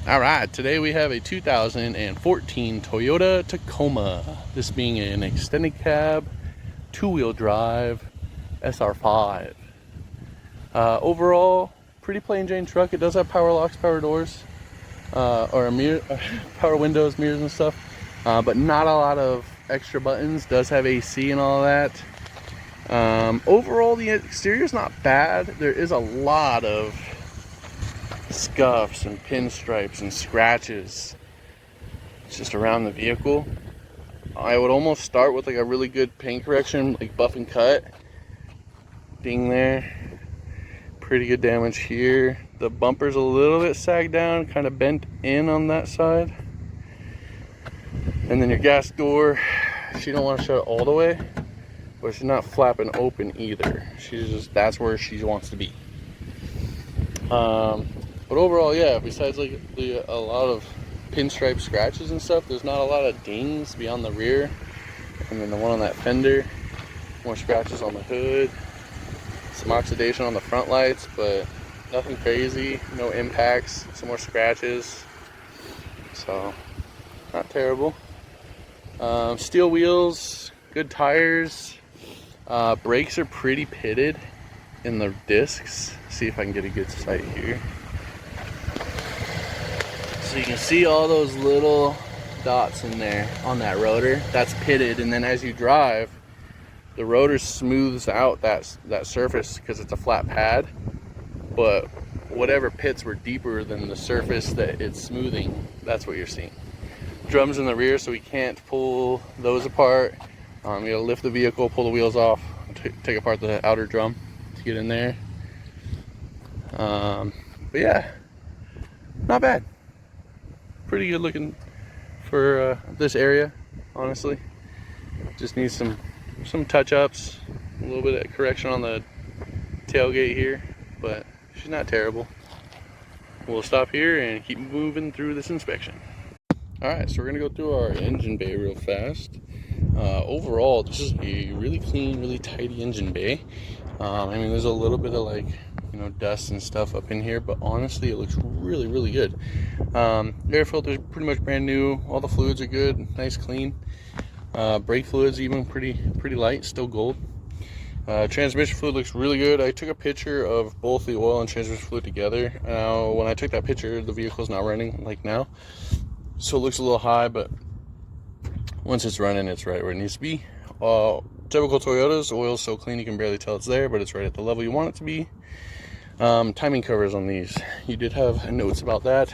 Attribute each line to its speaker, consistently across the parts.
Speaker 1: All right, today we have a 2014 Toyota Tacoma. This being an extended cab, two-wheel drive, SR5. Overall, pretty plain Jane truck. It does have power locks, power doors, or a mirror, power windows, mirrors and stuff, but not a lot of extra buttons. Does have AC and all that. Overall, the exterior is not bad. There is a lot of scuffs and pinstripes and scratches just around the vehicle. I would almost start with like a really good paint correction, like buff and cut. Ding there. Pretty good damage here. The bumper's a little bit sagged down, kind of bent in on that side. And then your gas door, she don't want to shut it all the way, but she's not flapping open either. She's just, that's where she wants to be. But overall, yeah, besides like a lot of pinstripe scratches and stuff, there's not a lot of dings beyond the rear. And then the one on that fender, more scratches on the hood, some oxidation on the front lights, but nothing crazy, no impacts, some more scratches. So, not terrible. Steel wheels, good tires. Brakes are pretty pitted in the discs. See if I can get a good sight here. So you can see all those little dots in there on that rotor. That's pitted, and then as you drive, the rotor smooths out that surface because it's a flat pad. But whatever pits were deeper than the surface that it's smoothing, that's what you're seeing. Drums in the rear, so we can't pull those apart. You gotta lift the vehicle, pull the wheels off, take apart the outer drum to get in there. But yeah, not bad. Pretty good looking for this area, honestly. Just needs some touch-ups, a little bit of correction on the tailgate here, but she's not terrible. We'll stop here and keep moving through this inspection. Alright, so we're gonna go through our engine bay real fast. Overall, this is a really clean, really tidy engine bay. I mean, there's a little bit of like, you know, dust and stuff up in here, but honestly, it looks really, really good. Air filter's pretty much brand new. All the fluids are good, nice, clean. Brake fluids even pretty light, still gold. Transmission fluid looks really good. I took a picture of both the oil and transmission fluid together. Now, when I took that picture, the vehicle's not running like now, so it looks a little high, but once it's running, it's right where it needs to be. Typical Toyotas, oil's so clean you can barely tell it's there, but it's right at the level you want it to be. Timing covers on these, you did have notes about that.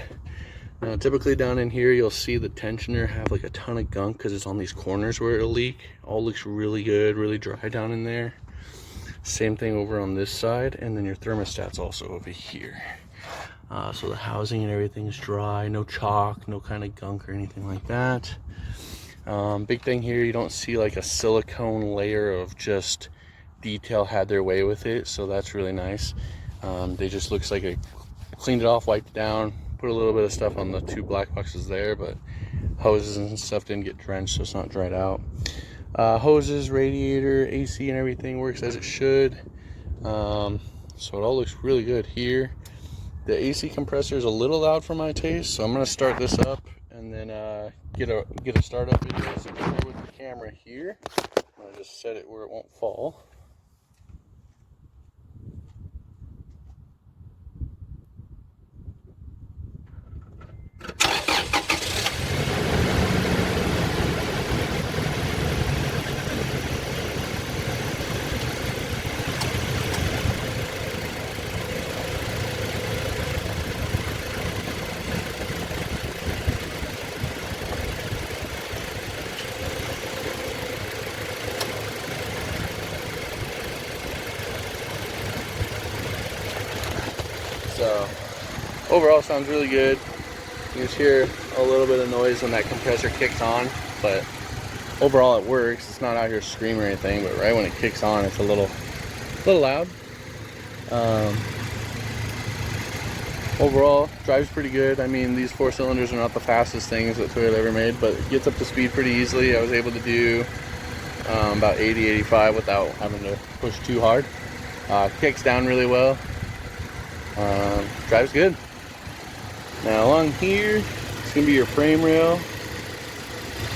Speaker 1: Typically down in here, you'll see the tensioner have like a ton of gunk because it's on these corners where it'll leak. All looks really good, really dry down in there. Same thing over on this side, and then your thermostat's also over here. So the housing and everything's dry, no chalk, no kind of gunk or anything like that. Big thing here, you don't see like a silicone layer of just detail had their way with it, so that's really nice. They just looks like it cleaned it off, wiped it down, put a little bit of stuff on the two black boxes there, but hoses and stuff didn't get drenched, so it's not dried out. Hoses, radiator, AC and everything works as it should. So it all looks really good here. The AC compressor is a little loud for my taste, so I'm gonna start this up and then get a startup video. So bear with the camera here. I'll just set it where it won't fall. So overall, sounds really good. You just hear a little bit of noise when that compressor kicks on, but overall it works. It's not out here screaming or anything, but right when it kicks on, it's a little loud. Overall, drives pretty good. I mean, these 4 cylinders are not the fastest things that Toyota ever made, but it gets up to speed pretty easily. I was able to do about 80, 85 without having to push too hard. Kicks down really well. Drives good. Now along here, it's gonna be your frame rail.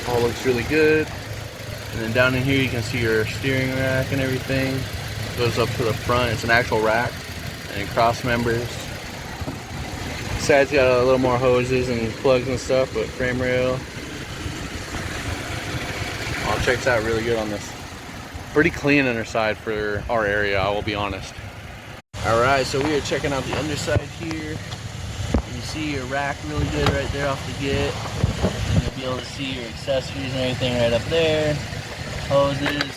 Speaker 1: All looks really good. And then down in here you can see your steering rack and everything. It goes up to the front. It's an actual rack. And cross members. Side's got a little more hoses and plugs and stuff, but frame rail. All checks out really good on this. Pretty clean underside for our area, I will be honest. Alright, so we are checking out the underside here. You see your rack really good right there off the get. And you'll be able to see your accessories and everything right up there. Hoses.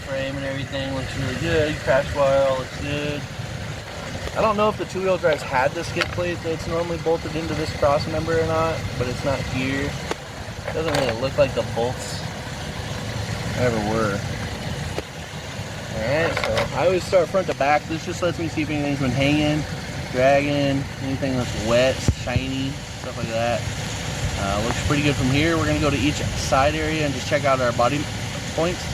Speaker 1: Frame and everything looks really good. Crash wire all looks good. I don't know if the two-wheel drives had the skid plate that's normally bolted into this cross member or not, but it's not here. It doesn't really look like the bolts ever were. Alright, so I always start front to back. This just lets me see if anything's been hanging, dragging, anything that's wet, shiny, stuff like that. Looks pretty good from here. We're going to go to each side area and just check out our body points.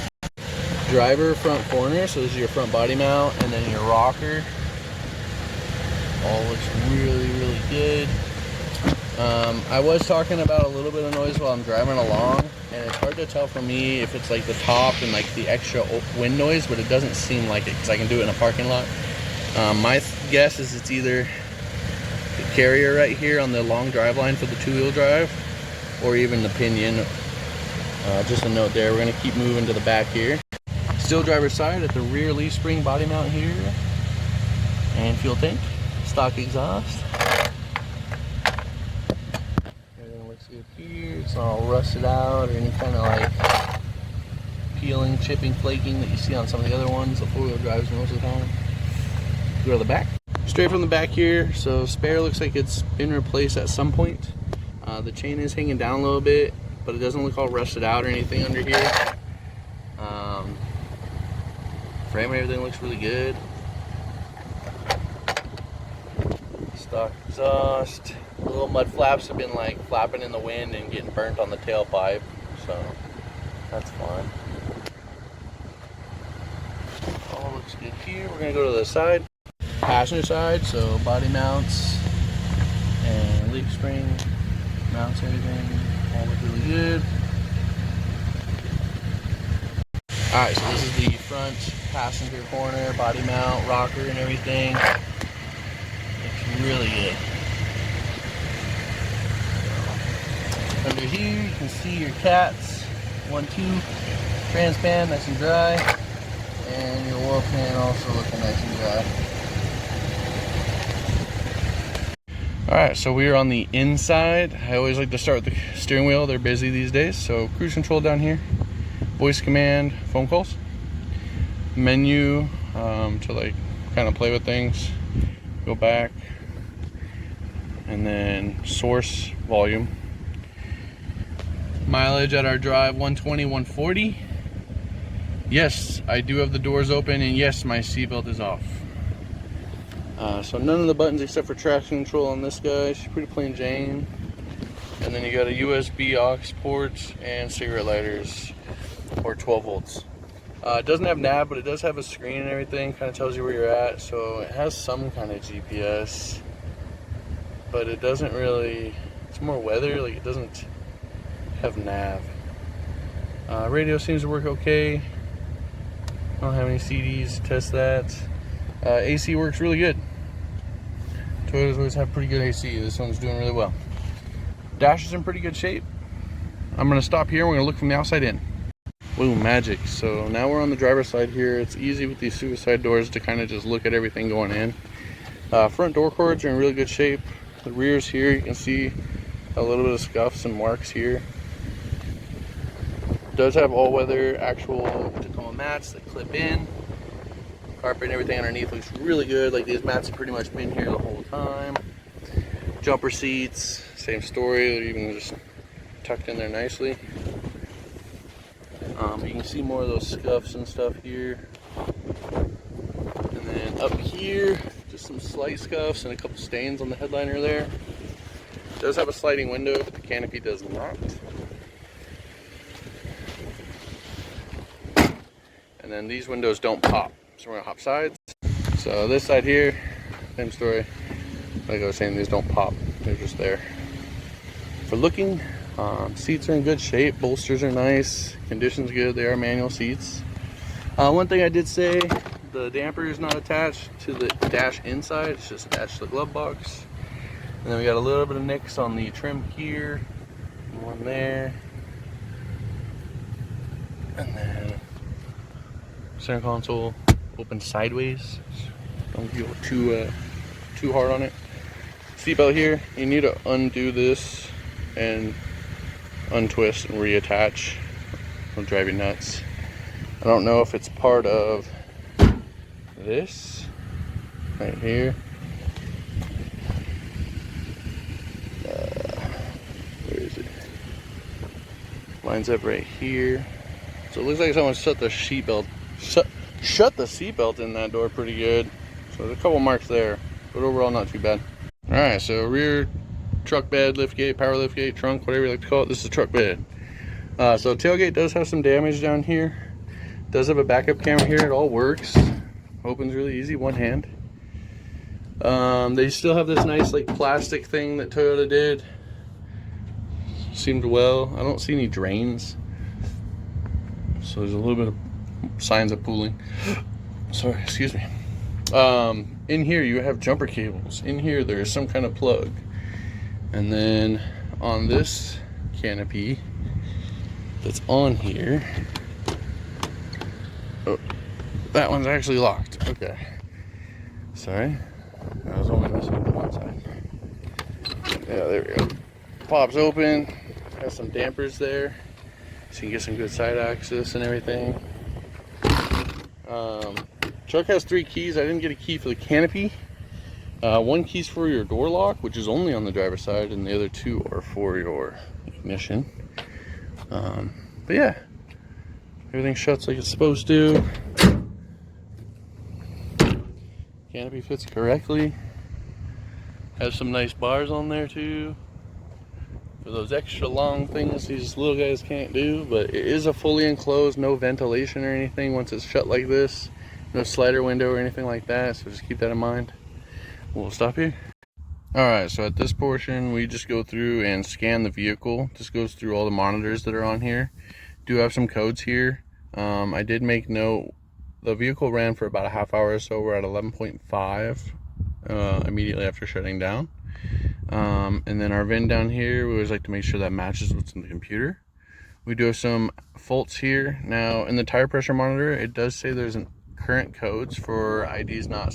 Speaker 1: Driver front corner, so this is your front body mount, and then your rocker. All looks really, really good. I was talking about a little bit of noise while I'm driving along, and it's hard to tell for me if it's like the top and like the extra wind noise, but it doesn't seem like it because I can do it in a parking lot. My guess is it's either the carrier right here on the long drive line for the two-wheel drive, or even the pinion. Just a note there. We're going to keep moving to the back here. Still driver's side at the rear leaf spring body mount here, and fuel tank, stock exhaust. Everything looks good here. It's not all rusted out or any kind of like peeling, chipping, flaking that you see on some of the other ones. The four-wheel drives most of the time. Go to the back. Straight from the back here. So spare looks like it's been replaced at some point. The chain is hanging down a little bit, but it doesn't look all rusted out or anything under here. Frame and everything looks really good. Stock exhaust. The little mud flaps have been like flapping in the wind and getting burnt on the tailpipe, so that's fun. All looks good here. We're gonna go to the side. Passenger side, so body mounts and leaf spring mounts, everything all look really good. Alright, so this is the front passenger corner, body mount, rocker and everything. Looks really good. Under here you can see your cats, 1-2, trans pan nice and dry, and your oil pan also looking nice and dry. Alright, so we are on the inside. I always like to start with the steering wheel. They're busy these days. So cruise control down here, voice command, phone calls, menu to like kind of play with things, go back, and then source, volume. Mileage at our drive, 120, 140. Yes, I do have the doors open, and yes, my seatbelt is off. So none of the buttons except for traction control on this guy. It's pretty plain Jane. And then you got a USB aux port and cigarette lighters, or 12 volts. It doesn't have nav, but it does have a screen and everything. Kind of tells you where you're at. So it has some kind of GPS, but it doesn't really. It's more weather. Like it doesn't have nav. Radio seems to work okay. I don't have any CDs to test that. AC works really good. Toyotas always have pretty good AC. This one's doing really well. Dash is in pretty good shape. I'm going to stop here and we're going to look from the outside in. Ooh, magic. So now we're on the driver's side here. It's easy with these suicide doors to kind of just look at everything going in. Front door cords are in really good shape. The rears here, you can see a little bit of scuffs and marks here. It does have all-weather actual Tacoma mats that clip in. Carpet and everything underneath looks really good. Like these mats have pretty much been here the whole time. Jumper seats, same story. They're even just tucked in there nicely. You can see more of those scuffs and stuff here. And then up here, just some slight scuffs and a couple stains on the headliner there. It does have a sliding window, but the canopy does not. And then these windows don't pop. So we're gonna hop sides. So this side here, same story. Like I was saying, these don't pop, they're just there for looking. Seats are in good shape, bolsters are nice, condition's good, they are manual seats. One thing I did say, the damper is not attached to the dash inside, it's just attached to the glove box. And then we got a little bit of nicks on the trim here, one there, and then center console open sideways. Don't go too hard on it. Seatbelt here, you need to undo this and untwist and reattach. It'll drive you nuts. I don't know if it's part of this right here. Where is it? Lines up right here. So it looks like someone shut the seatbelt. Shut the seatbelt in that door pretty good. So there's a couple marks there, but overall not too bad. All right, so rear truck bed, lift gate, power lift gate, trunk, whatever you like to call it. This is a truck bed. So tailgate does have some damage down here. Does have a backup camera here. It all works. Opens really easy, one hand. They still have this nice like plastic thing that Toyota did. Seemed well. I don't see any drains. So there's a little bit of signs of pooling. Sorry, excuse me. In here you have jumper cables. In here there's some kind of plug. And then on this canopy that's on here, oh, that one's actually locked. Okay. Sorry. I was only messing with the one side. Yeah, there we go. Pops open. Has some dampers there. So you can get some good side access and everything. Truck has 3 keys. I didn't get a key for the canopy. One key's for your door lock, which is only on the driver's side, and the other 2 are for your ignition. But yeah, everything shuts like it's supposed to. Canopy fits correctly. Has some nice bars on there too, for those extra long things these little guys can't do. But it is a fully enclosed, no ventilation or anything once it's shut like this. No slider window or anything like that, so just keep that in mind. We'll stop here. Alright, so at this portion we just go through and scan the vehicle. This goes through all the monitors that are on here. Do have some codes here. I did make note, the vehicle ran for about a half hour or so. We're at 11.5 immediately after shutting down. And then our VIN down here, we always like to make sure that matches what's in the computer. We do have some faults here. Now in the tire pressure monitor, it does say there's an current codes for IDs not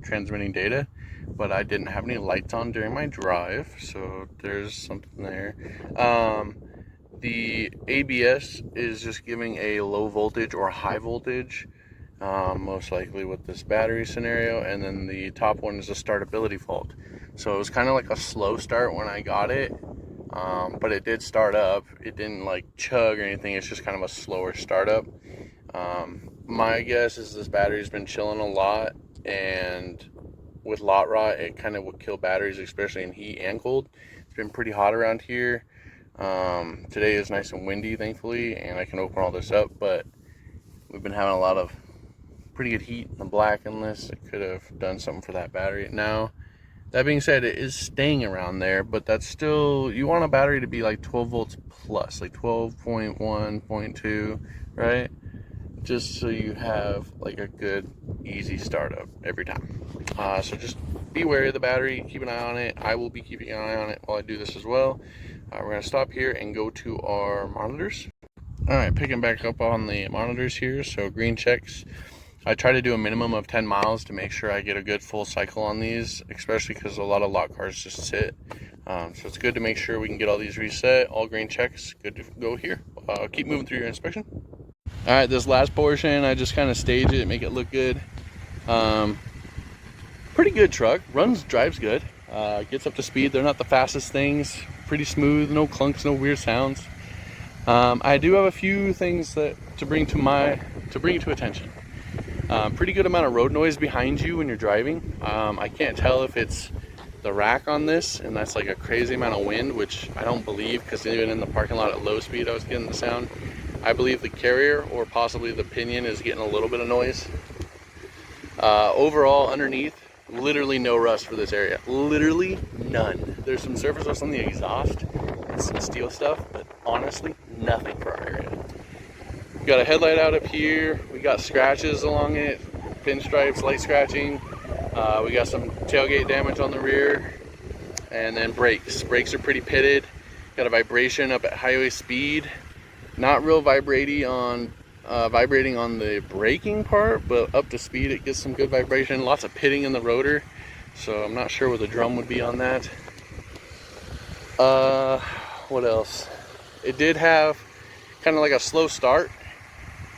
Speaker 1: transmitting data, but I didn't have any lights on during my drive, so there's something there. The ABS is just giving a low voltage or high voltage, most likely with this battery scenario, and then the top one is a startability fault. So it was kind of like a slow start when I got it, but it did start up. It didn't like chug or anything, it's just kind of a slower startup. My guess is this battery's been chilling a lot, and with lot rot it kind of would kill batteries, especially in heat and cold. It's been pretty hot around here. Today is nice and windy, thankfully, and I can open all this up, but we've been having a lot of pretty good heat in the black in this. It could have done something for that battery. Now, that being said, it is staying around there, but that's still, you want a battery to be like 12 volts plus, like 12.1, 0.2, right? Just so you have like a good, easy startup every time. So just be wary of the battery, keep an eye on it. I will be keeping an eye on it while I do this as well. We're going to stop here and go to our monitors. Alright, picking back up on the monitors here. So green checks. I try to do a minimum of 10 miles to make sure I get a good full cycle on these, especially because a lot of lot cars just sit. So it's good to make sure we can get all these reset. All green checks, good to go here. Keep moving through your inspection. Alright, this last portion, I just kind of stage it, make it look good. Pretty good truck, drives good, gets up to speed. They're not the fastest things, pretty smooth, no clunks, no weird sounds. I do have a few things that to bring to attention. Pretty good amount of road noise behind you when you're driving. I can't tell if it's the rack on this, and that's like a crazy amount of wind, which I don't believe, because even in the parking lot at low speed I was getting the sound. I believe the carrier or possibly the pinion is getting a little bit of noise. Overall, underneath, Literally no rust for this area. Literally none. There's some surface rust on the exhaust and some steel stuff, but honestly, nothing for our area. We got a headlight out up here. We got scratches along it, pinstripes, light scratching. We got some tailgate damage on the rear, and then brakes. Brakes are pretty pitted. Got a vibration up at highway speed. Not real vibrating on the braking part, but up to speed it gets some good vibration. Lots of pitting in the rotor, so I'm not sure where the drum would be on that. What else? It did have kind of like a slow start.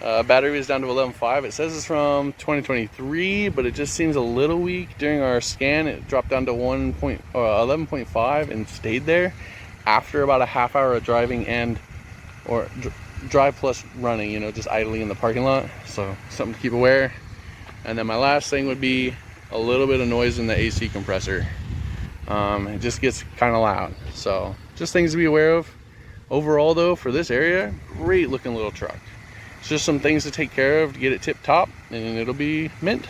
Speaker 1: Battery was down to 11.5. It says it's from 2023, but it just seems a little weak. During our scan, it dropped down to 11.5 and stayed there after about a half hour of driving or drive plus running, you know, just idling in the parking lot. So something to keep aware. And then my last thing would be a little bit of noise in the AC compressor. It just gets kind of loud. So just things to be aware of. Overall though, for this area, great looking little truck. It's just some things to take care of to get it tip top, and it'll be mint.